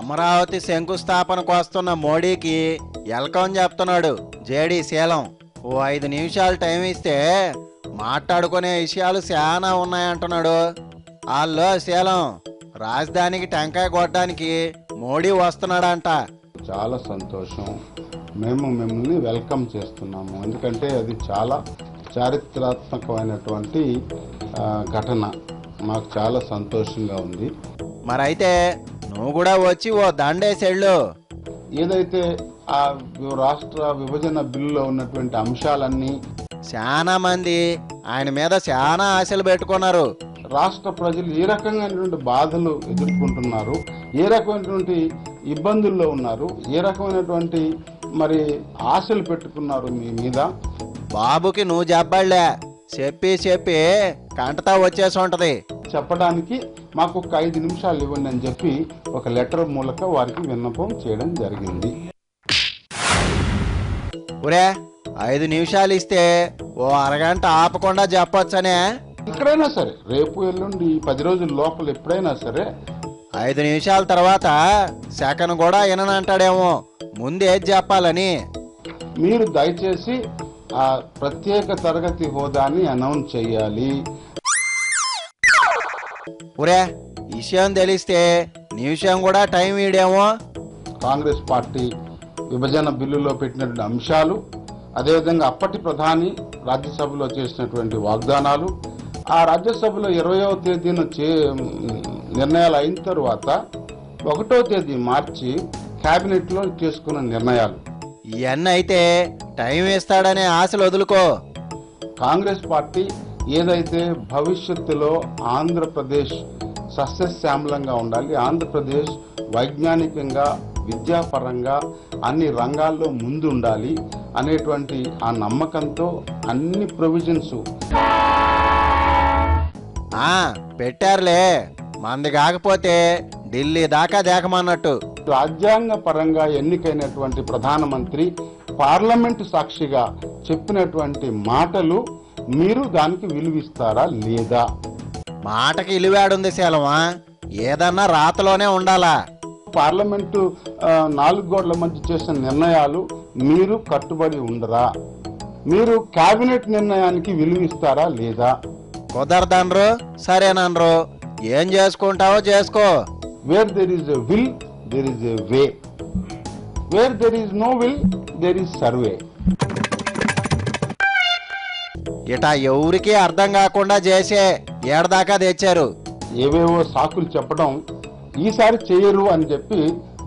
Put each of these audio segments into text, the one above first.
అమరావతి శంకుస్థాపనకు వస్తున్న మోడీకి వెల్కమ్ చెప్తున్నాడు జేడీ శీలం. ఓ 5 నిమిషాలు టైం ఇస్తే మాట్లాడుకునే విషయాలు చాలా ఉన్నాయంటున్నాడు. వాళ్ళు శీలం రాజధానికి టెంకాయ కొట్టడానికి మోడీ వస్తున్నాడంట. చాలా సంతోషం. మేము మిమ్మల్ని వెల్కమ్ చేస్తున్నాము. ఎందుకంటే అది చాలా చారిత్రాత్మకమైనటువంటి ఘటన. మాకు చాలా సంతోషంగా ఉంది. మరైతే నువ్వు కూడా వచ్చి ఓ దండేసెళ్ళు. ఏదైతే ఆ రాష్ట్ర విభజన బిల్లులో ఉన్నటువంటి అంశాలన్నీ చాలా మంది ఆయన మీద చాలా ఆశలు పెట్టుకున్నారు. రాష్ట్ర ప్రజలు ఏ రకమైనటువంటి బాధలు ఎదుర్కొంటున్నారు, ఏ రకమైనటువంటి ఇబ్బందుల్లో ఉన్నారు, ఏ రకమైనటువంటి మరి ఆశలు పెట్టుకున్నారు మీ మీద. బాబుకి నువ్వు చెప్పాళ్లే, చెప్పి కంటతా వచ్చేసి ఉంటది. చెప్పడానికి మాకు ఒక 5 నిమిషాలు ఇవ్వండి అని చెప్పి ఒక లెటర్ మూలక వారికి విన్నపం చేయడం జరిగింది. ఒరే 5 నిమిషాలు ఇస్తే ఓ అరగంట ఆపకుండా చెప్పొచ్చనే. ఎక్కడైనా సరే, రేపు ఎల్లుండి 10 రోజుల లోపల ఎప్పుడైనా సరే. 5 నిమిషాల తర్వాత సెకండ్ కూడా విననంటాడేమో, ముందేది చెప్పాలని. మీరు దయచేసి ఆ ప్రత్యేక తరగతి హోదాని అనౌన్స్ చేయాలి. ఒరే విషయం తెలిస్తే నిమిషం కూడా టైం ఇడేమో. కాంగ్రెస్ పార్టీ విభజన బిల్లులో పెట్టినటువంటి అంశాలు, అదేవిధంగా అప్పటి ప్రధాని రాజ్యసభలో చేసినటువంటి వాగ్దానాలు, ఆ రాజ్యసభలో 20వ తేదీన నిర్ణయాలు అయిన తర్వాత 1వ తేదీ మార్చి క్యాబినెట్లో చేసుకున్న నిర్ణయాలు, ఇవన్నీ అయితే టైం ఇస్తాడనే ఆశలు వదులుకో. కాంగ్రెస్ పార్టీ ఏదైతే భవిష్యత్తులో ఆంధ్రప్రదేశ్ సస్యశ్యామలంగా ఉండాలి, ఆంధ్రప్రదేశ్ వైజ్ఞానికంగా విద్యాపరంగా అన్ని రంగాల్లో ముందు ఉండాలి అనేటువంటి ఆ నమ్మకంతో అన్ని ప్రొవిజన్స్ పెట్టారులే. మంది కాకపోతే ఢిల్లీ దాకా దేకమన్నట్టు. రాజ్యాంగ పరంగా ఎన్నికైనటువంటి ప్రధానమంత్రి పార్లమెంటు సాక్షిగా చెప్పినటువంటి మాటలు మీరు దానికి విలువిస్తారా లేదా? మాటకి ఇలువాడుంది శీలమా, ఏదన్నా రాతలోనే ఉండాలా. పార్లమెంటు 4 గోడల మధ్య చేసిన నిర్ణయాలు మీరు కట్టుబడి ఉండరా? మీరు కేబినెట్ నిర్ణయానికి విలువిస్తారా లేదా? కుదరదనరు, సరేననరు, ఏం చేసుకుంటావో చేసుకో. Where there is a will there is a way, where there is no will there is survey. ఇట ఎవరికి అర్థం కాకుండా చేసే ఏడదాకా తెచ్చారు. ఏవేవో సాకులు చెప్పడం ఈసారి చేయరు అని చెప్పి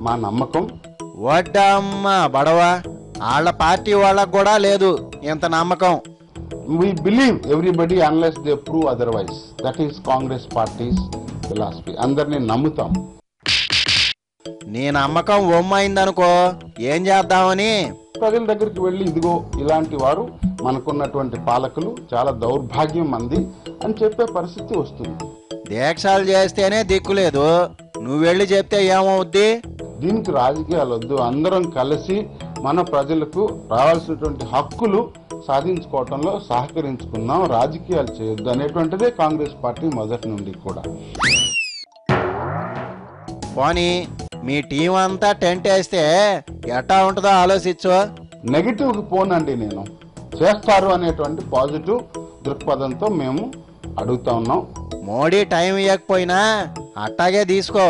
మా నమ్మకం. వడ్డమ్మ బడవ, వాళ్ళ పార్టీ వాళ్ళకు కూడా లేదు ఇంత నమ్మకం. We believe everybody unless they prove otherwise. That is Congress party's philosophy. అందరినీ నమ్ముతాం. నీ నమ్మకం ఒమ్మైందనుకో ఏం చేద్దామని ప్రజల దగ్గరికి వెళ్ళి ఇదిగో ఇలాంటి వారు మనకున్నటువంటి పాలకులు చాలా దౌర్భాగ్యం మంది అని చెప్పే పరిస్థితి వస్తుంది. దీక్షలు చేస్తేనే దిక్కులేదు, నువ్వు వెళ్ళి చెప్తే ఏమవుద్ది? దీనికి రాజకీయాలు వద్దు, అందరం కలిసి మన ప్రజలకు రావాల్సినటువంటి హక్కులు సాధించుకోవటంలో సహకరించుకుందాం, రాజకీయాలు చేయొద్దు అనేటువంటిదే కాంగ్రెస్ పార్టీ మొదటి నుండి కూడా. పోనీ మీ టీం అంతా టెంట్ వేస్తే ఎట్టా ఉంటుందో ఆలోచించు. నెగిటివ్కి పోనండి, నేను చేస్తారు అనేటువంటి పాజిటివ్ దృక్పథంతో మేము అడుగుతా ఉన్నాం. మోడీ టైం ఇవ్వకపోయినా అట్టాగే తీసుకో.